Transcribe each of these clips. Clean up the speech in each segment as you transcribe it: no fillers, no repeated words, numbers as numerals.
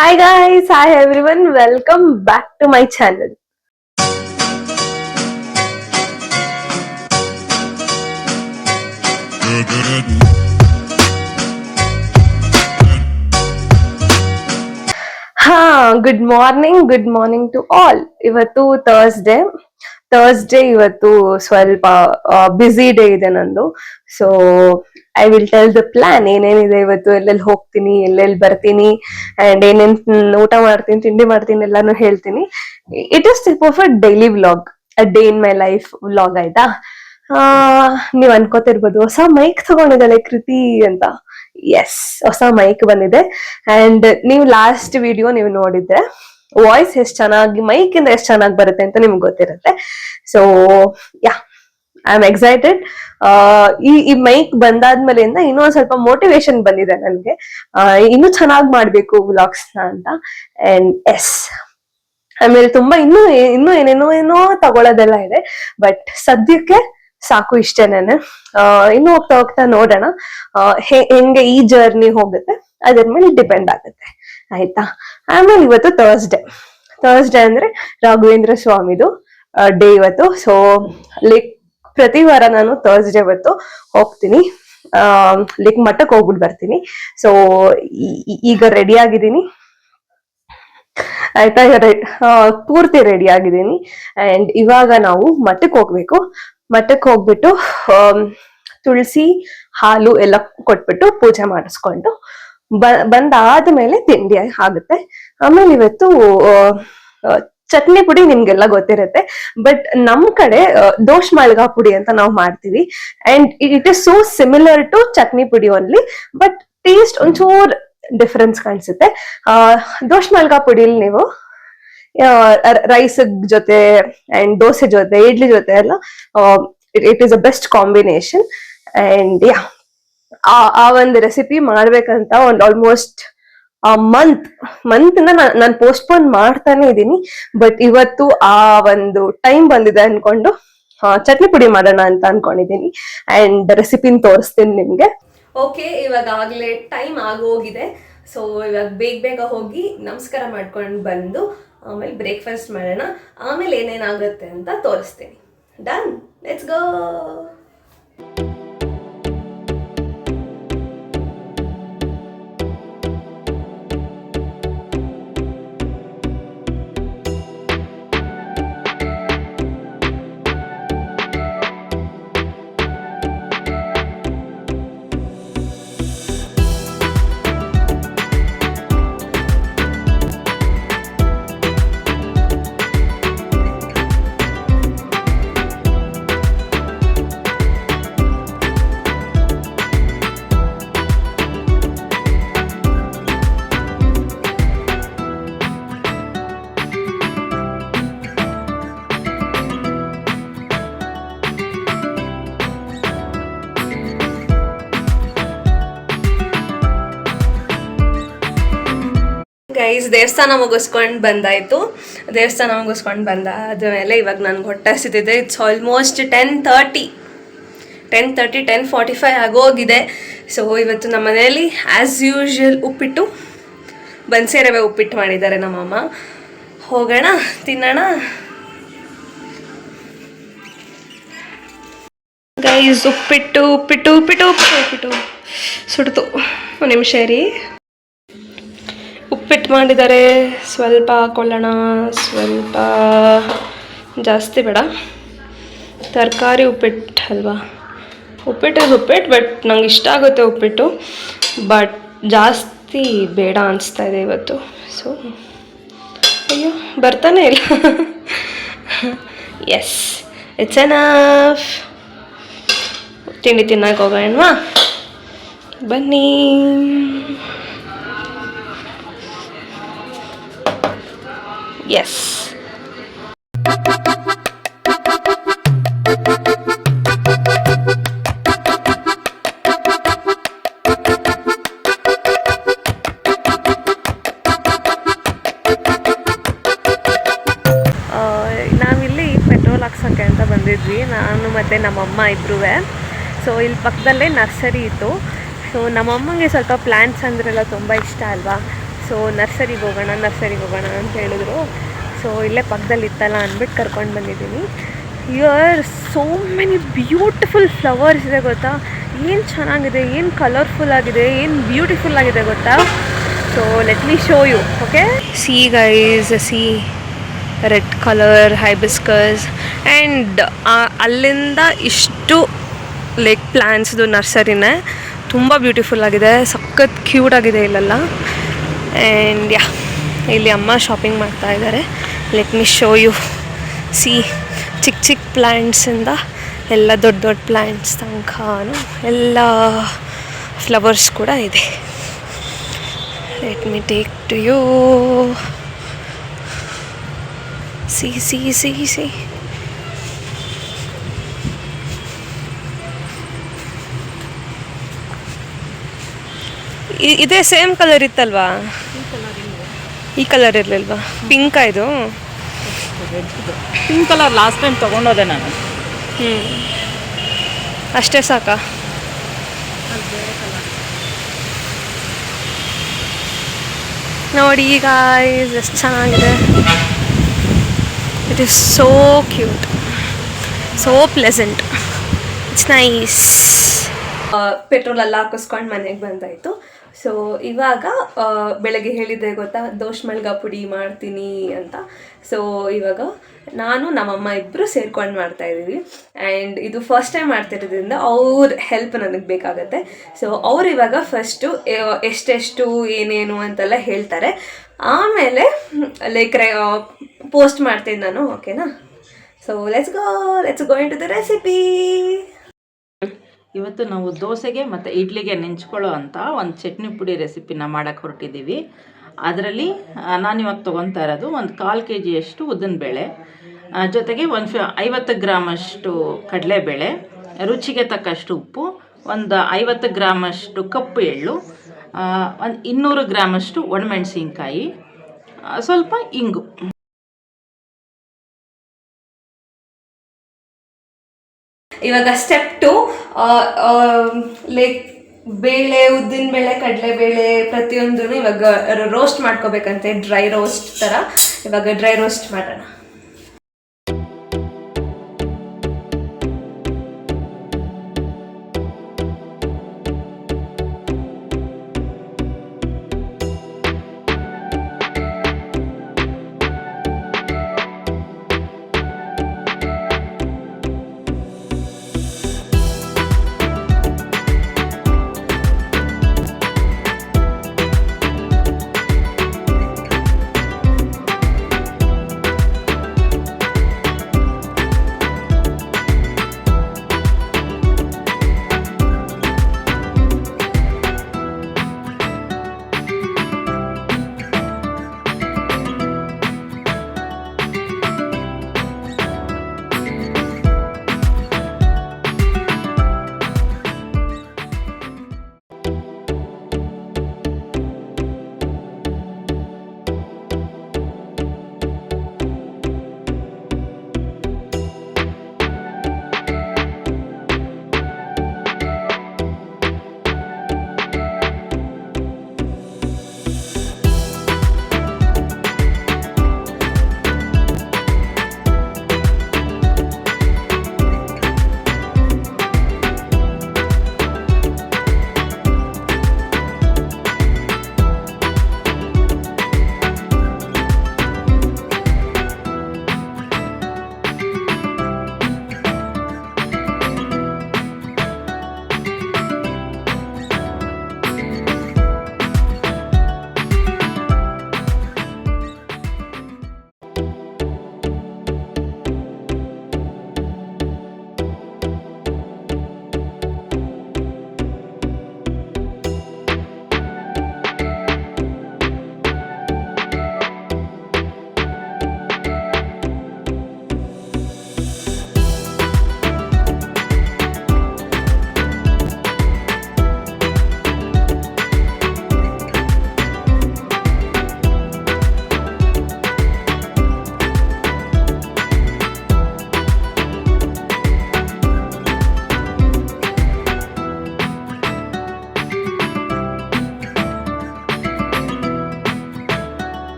Hi guys, hi everyone, welcome back to my channel. Good morning to all. ಇವತ್ತು Thursday ಇವತ್ತು ಸ್ವಲ್ಪ busy day ಇದೆ ನಂದು. So I will tell the plan ಏನೇನಿದೆ ಇವತ್ತು, ಎಲ್ಲೆಲ್ಲಿ ಹೋಗ್ತೀನಿ, ಎಲ್ಲೆಲ್ಲಿ ಬರ್ತೀನಿ ಅಂಡ್ ಏನೇನ್ ಊಟ ಮಾಡ್ತೀನಿ, ತಿಂಡಿ ಮಾಡ್ತೀನಿ ಎಲ್ಲಾನು ಹೇಳ್ತೀನಿ. It is type of a daily vlog, a day in my life vlog. ಆಯ್ತಾ? ನೀವ್ ಅನ್ಕೋತಿರ್ಬೋದು ಹೊಸ ಮೈಕ್ ತಗೊಂಡಿದ್ದಾಳೆ ಕೃತಿ ಅಂತ. ಎಸ್, ಹೊಸ ಮೈಕ್ ಬಂದಿದೆ. ಅಂಡ್ ನೀವು ಲಾಸ್ಟ್ ವಿಡಿಯೋ ನೀವು ನೋಡಿದ್ರೆ ವಾಯ್ಸ್ ಎಷ್ಟ್ ಚೆನ್ನಾಗಿ, ಮೈಕ್ ಇಂದ ಎಷ್ಟ್ ಚೆನ್ನಾಗಿ ಬರುತ್ತೆ ಅಂತ ನಿಮ್ಗೆ ಗೊತ್ತಿರುತ್ತೆ. So yeah, I am excited. ಈ ಮೈಕ್ ಬಂದಾದ್ಮೇಲಿಂದ ಇನ್ನೂ ಒಂದ್ ಸ್ವಲ್ಪ ಮೋಟಿವೇಶನ್ ಬಂದಿದೆ ನನ್ಗೆ, ಇನ್ನೂ ಚೆನ್ನಾಗಿ ಮಾಡ್ಬೇಕು ವ್ಲಾಗ್ಸ್ ಅಂತ. ಅಂಡ್ ಎಸ್, ಆಮೇಲೆ ತುಂಬಾ ಇನ್ನೂ ಏನೇನೋ ತಗೊಳ್ಳೋದೆಲ್ಲ ಇದೆ. ಬಟ್ ಸದ್ಯಕ್ಕೆ ಸಾಕು, ಇಷ್ಟೇನೇನೆ. ಇನ್ನು ಹೋಗ್ತಾ ಹೋಗ್ತಾ ನೋಡೋಣ ಹೆಂಗೆ ಈ ಜರ್ನಿ ಹೋಗುತ್ತೆ, ಅದ್ರ ಮೇಲೆ ಡಿಪೆಂಡ್ ಆಗುತ್ತೆ. ಆಯ್ತಾ? ಆಮೇಲೆ ಇವತ್ತು ಥರ್ಸ್ಡೇ ಅಂದ್ರೆ ರಾಘವೇಂದ್ರ ಸ್ವಾಮಿದು ಡೇ ಇವತ್ತು. ಸೊ ಲೈಕ್ ಪ್ರತಿ ವಾರ ನಾನು ಥರ್ಸ್ಡೇ ಇವತ್ತು ಹೋಗ್ತೀನಿ, ಲೈಕ್ ಮಠಕ್ಕೆ ಹೋಗ್ಬಿಟ್ಟು ಬರ್ತೀನಿ. ಸೊ ಈಗ ರೆಡಿ ಆಗಿದ್ದೀನಿ. ಆಯ್ತಾ? ಪೂರ್ತಿ ರೆಡಿ ಆಗಿದ್ದೀನಿ. ಅಂಡ್ ಇವಾಗ ನಾವು ಮಠಕ್ಕೆ ಹೋಗ್ಬೇಕು. ಮಠಕ್ಕೆ ಹೋಗ್ಬಿಟ್ಟು ತುಳಸಿ ಹಾಲು ಎಲ್ಲ ಕೊಟ್ಬಿಟ್ಟು ಪೂಜೆ ಮಾಡಿಸ್ಕೊಂಡು ಬಂದಾದ್ಮೇಲೆ ತಿಂಡಿ ಆಗುತ್ತೆ. ಆಮೇಲೆ ಇವತ್ತು ಚಟ್ನಿ ಪುಡಿ ನಿಮ್ಗೆಲ್ಲ ಗೊತ್ತಿರುತ್ತೆ, ಬಟ್ ನಮ್ ಕಡೆ ದೋಷ್ ಮಾಳ್ಗಾ ಪುಡಿ ಅಂತ ನಾವು ಮಾಡ್ತೀವಿ. And it is so similar to chutney podi only, but taste ಒಂಚೂರ್ ಡಿಫರೆನ್ಸ್ ಕಾಣಿಸುತ್ತೆ. ದೋಷ್ ಮಾಳ್ಗಾ ಪುಡಿಲಿ ನೀವು ರೈಸ್ ಜೊತೆ ಅಂಡ್ ದೋಸೆ ಜೊತೆ, ಇಡ್ಲಿ ಜೊತೆ ಎಲ್ಲ it is a best combination. And yeah, ಆ ಒಂದು ರೆಸಿಪಿ ಮಾಡ್ಬೇಕಂತ ಒಂದು ಆಲ್ಮೋಸ್ಟ್ ಮಂತ್ ಇಂದ ನಾನು ಪೋಸ್ಟ್ಪೋನ್ ಮಾಡ್ತಾನೆ ಇದ್ದೀನಿ. ಬಟ್ ಇವತ್ತು ಆ ಒಂದು ಟೈಮ್ ಬಂದಿದೆ ಅನ್ಕೊಂಡು ಚಟ್ನಿ ಪುಡಿ ಮಾಡೋಣ ಅಂತ ಅನ್ಕೊಂಡಿದ್ದೀನಿ. ಅಂಡ್ ರೆಸಿಪಿನ ತೋರಿಸ್ತೀನಿ ನಿಮ್ಗೆ. ಓಕೆ, ಇವಾಗ ಆಗ್ಲೇ ಟೈಮ್ ಆಗೋಗಿದೆ. ಸೊ ಇವಾಗ ಬೇಗ ಹೋಗಿ ನಮಸ್ಕಾರ ಮಾಡ್ಕೊಂಡು ಬಂದು ಆಮೇಲೆ ಬ್ರೇಕ್ಫಾಸ್ಟ್ ಮಾಡೋಣ. ಆಮೇಲೆ ಏನೇನಾಗುತ್ತೆ ಅಂತ ತೋರಿಸ್ತೀನಿ. Done, let's go. ಗೈಸ್, ದೇವಸ್ಥಾನ ಮುಗಿಸ್ಕೊಂಡು ಬಂದಾಯಿತು. ದೇವಸ್ಥಾನ ಮುಗಿಸ್ಕೊಂಡು ಬಂದಾದ್ಮೇಲೆ ಇವಾಗ ನನ್ಗೆ ಹೊಟ್ಟೆ ಹಸಿತಿದೆ. ಇಟ್ಸ್ ಆಲ್ಮೋಸ್ಟ್ 10:45 ಆಗೋಗಿದೆ. ಸೊ ಇವತ್ತು ನಮ್ಮ ಮನೆಯಲ್ಲಿ ಆ್ಯಸ್ ಯೂಶ್ವಲ್ ಉಪ್ಪಿಟ್ಟು, ಬನ್ಸಿ ರವೆ ಉಪ್ಪಿಟ್ಟು ಮಾಡಿದ್ದಾರೆ ನಮ್ಮಮ್ಮ. ಹೋಗೋಣ, ತಿನ್ನೋಣ. ಗೈಸ್, ಉಪ್ಪಿಟ್ಟು ಸುಡ್ತು. ಒಂದು ನಿಮಿಷ ರೀ. ಉಪ್ಪಿಟ್ಟು ಮಾಡಿದ್ದಾರೆ, ಸ್ವಲ್ಪ ಹಾಕೊಳ್ಳೋಣ, ಸ್ವಲ್ಪ ಜಾಸ್ತಿ ಬೇಡ. ತರಕಾರಿ ಉಪ್ಪಿಟ್ಟು ಅಲ್ವಾ, ಉಪ್ಪಿಟ್ಟು, ಬಟ್ ನಂಗೆ ಇಷ್ಟ ಆಗುತ್ತೆ ಉಪ್ಪಿಟ್ಟು, ಬಟ್ ಜಾಸ್ತಿ ಬೇಡ ಅನಿಸ್ತಾ ಇದೆ ಇವತ್ತು. ಸೊ ಅಯ್ಯೋ, ಬರ್ತಾನೆ ಇಲ್ಲ. Yes, it's enough. ತಿಂಡಿ ತಿನ್ನಕ್ಕೆ ಹೋಗೋಣವಾ, ಬನ್ನಿ. ಎಸ್, ನಾವಿಲ್ಲಿ ಪೆಟ್ರೋಲ್ ಹಾಕ್ಸೋಕ್ಕೆ ಅಂತ ಬಂದಿದ್ವಿ, ನಾನು ಮತ್ತು ನಮ್ಮಮ್ಮ ಇಬ್ಬರೂ. ಸೊ ಇಲ್ಲಿ ಪಕ್ಕದಲ್ಲೇ ನರ್ಸರಿ ಇತ್ತು. ಸೊ ನಮ್ಮಮ್ಮಂಗೆ ಸ್ವಲ್ಪ ಪ್ಲ್ಯಾಂಟ್ಸ್ ಅಂದ್ರೆಲ್ಲ ತುಂಬ ಇಷ್ಟ ಅಲ್ವಾ. ಸೊ ನರ್ಸರಿಗೆ ಹೋಗೋಣ ಅಂತ ಹೇಳಿದ್ರು. ಸೊ ಇಲ್ಲೇ ಪಕ್ಕದಲ್ಲಿ ಇತ್ತಲ್ಲ ಅಂದ್ಬಿಟ್ಟು ಕರ್ಕೊಂಡು ಬಂದಿದ್ದೀನಿ. Here so many beautiful flowers ಇದೆ ಗೊತ್ತಾ, ಏನು ಚೆನ್ನಾಗಿದೆ, ಏನು ಕಲರ್ಫುಲ್ ಆಗಿದೆ, ಏನು ಬ್ಯೂಟಿಫುಲ್ ಆಗಿದೆ ಗೊತ್ತಾ. So let me show you. Okay, see guys, see red colour hibiscus. And ಅಲ್ಲಿಂದ ಇಷ್ಟು ಲೈಕ್ ಪ್ಲ್ಯಾನ್ಸ್ದು ನರ್ಸರಿನೇ ತುಂಬ ಬ್ಯೂಟಿಫುಲ್ ಆಗಿದೆ, ಸಖತ್ ಕ್ಯೂಟ್ ಆಗಿದೆ ಇಲ್ಲೆಲ್ಲ. ಆ್ಯಂಡ್ ಯಾ, ಇಲ್ಲಿ ಅಮ್ಮ ಶಾಪಿಂಗ್ ಮಾಡ್ತಾ ಇದ್ದಾರೆ. Let me show you. See, ಚಿಕ್ಕ ಪ್ಲ್ಯಾಂಟ್ಸಿಂದ ಎಲ್ಲ ದೊಡ್ಡ ಪ್ಲ್ಯಾಂಟ್ಸ್ ತನಕನೂ ಎಲ್ಲ ಫ್ಲವರ್ಸ್ ಕೂಡ ಇದೆ. Let me take to you. See ಇದೇ ಸೇಮ್ ಕಲರ್ ಇತ್ತಲ್ವಾ? ಈ ಕಲರ್ ಇರಲಿಲ್ವಾ? ಪಿಂಕಾ ಇದು? ಪಿಂಕ್ ಕಲರ್ ಲಾಸ್ಟ್ ಟೈಮ್ ತೊಗೊಂಡೋದೆ ನಾನು. ಅಷ್ಟೇ ಸಾಕಾ? ನೋಡಿ ಈಗ ಎಷ್ಟು ಚೆನ್ನಾಗಿದೆ. It is so cute, so pleasant, it's nice. Petrol ಎಲ್ಲ ಹಾಕಿಸ್ಕೊಂಡು ಮನೆಗೆ ಬಂದಾಯಿತು. ಸೊ ಇವಾಗ ಬೆಳಗ್ಗೆ ಹೇಳಿದ್ದೆ ಗೊತ್ತಾ, ದೋಸೆ ಮಳ್ಗ ಪುಡಿ ಮಾಡ್ತೀನಿ ಅಂತ. ಸೊ ಇವಾಗ ನಾನು ನಮ್ಮಮ್ಮ ಇಬ್ಬರು ಸೇರ್ಕೊಂಡು ಮಾಡ್ತಾಯಿದ್ದೀವಿ. ಆ್ಯಂಡ್ ಇದು ಫಸ್ಟ್ ಟೈಮ್ ಮಾಡ್ತಿರೋದ್ರಿಂದ ಅವ್ರ ಹೆಲ್ಪ್ ನನಗೆ ಬೇಕಾಗತ್ತೆ. ಸೊ ಅವ್ರು ಇವಾಗ ಫಸ್ಟು ಎಷ್ಟೆಷ್ಟು ಏನೇನು ಅಂತೆಲ್ಲ ಹೇಳ್ತಾರೆ, ಆಮೇಲೆ ಲೈಕ್ ಪೋಸ್ಟ್ ಮಾಡ್ತೀನಿ ನಾನು. ಓಕೆನಾ? So let's go into the recipe. ಇವತ್ತು ನಾವು ದೋಸೆಗೆ ಮತ್ತು ಇಡ್ಲಿಗೆ ನೆಂಚ್ಕೊಳ್ಳೋ ಅಂತ ಒಂದು ಚಟ್ನಿ ಪುಡಿ ರೆಸಿಪಿನ ಮಾಡೋಕ್ಕೆ ಹೊರಟಿದ್ದೀವಿ. ಅದರಲ್ಲಿ ನಾನಿವಾಗ ತೊಗೊತಾ ಇರೋದು ಒಂದು 1/4 kg ಉದ್ದಿನಬೇಳೆ, ಜೊತೆಗೆ 50 ಗ್ರಾಮಷ್ಟು ಕಡಲೆಬೇಳೆ, ರುಚಿಗೆ ತಕ್ಕಷ್ಟು ಉಪ್ಪು, ಒಂದು 50 ಗ್ರಾಮಷ್ಟು ಕಪ್ಪು ಎಳ್ಳು, ಒಂದು 200 ಗ್ರಾಮಷ್ಟು ಒಣಮೆಣಸಿನ್ಕಾಯಿ, ಸ್ವಲ್ಪ ಇಂಗು. ಇವಾಗ ಸ್ಟೆಪ್ 2, ಲೈಕ್ ಬೇಳೆ, ಉದ್ದಿನಬೇಳೆ, ಕಡಲೆಬೇಳೆ ಪ್ರತಿಯೊಂದೂ ಇವಾಗ ರೋಸ್ಟ್ ಮಾಡ್ಕೋಬೇಕಂತೆ, ಡ್ರೈ ರೋಸ್ಟ್ ಥರ. ಇವಾಗ ಡ್ರೈ ರೋಸ್ಟ್ ಮಾಡೋಣ.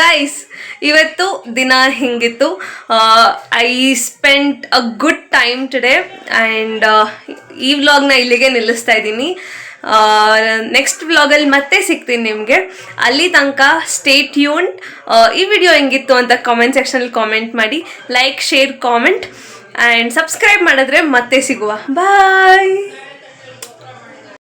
ಗೈಸ್ ಇವತ್ತು ದಿನ ಹಿಂಗಿತ್ತು. I spent a good time today and ಈ ವ್ಲಾಗ್ನ ಇಲ್ಲಿಗೆ ನಿಲ್ಲಿಸ್ತಾ ಇದ್ದೀನಿ. ನೆಕ್ಸ್ಟ್ ವ್ಲಾಗಲ್ಲಿ ಮತ್ತೆ ಸಿಗ್ತೀನಿ ನಿಮಗೆ. ಅಲ್ಲಿ ತನಕ ಸ್ಟೇ ಟ್ಯೂನ್ಡ್. ಈ ವಿಡಿಯೋ ಹೆಂಗಿತ್ತು ಅಂತ ಕಾಮೆಂಟ್ ಸೆಕ್ಷನಲ್ಲಿ ಕಾಮೆಂಟ್ ಮಾಡಿ, like, share, comment and subscribe ಮಾಡಿದ್ರೆ ಮತ್ತೆ ಸಿಗುವ. ಬಾಯ್.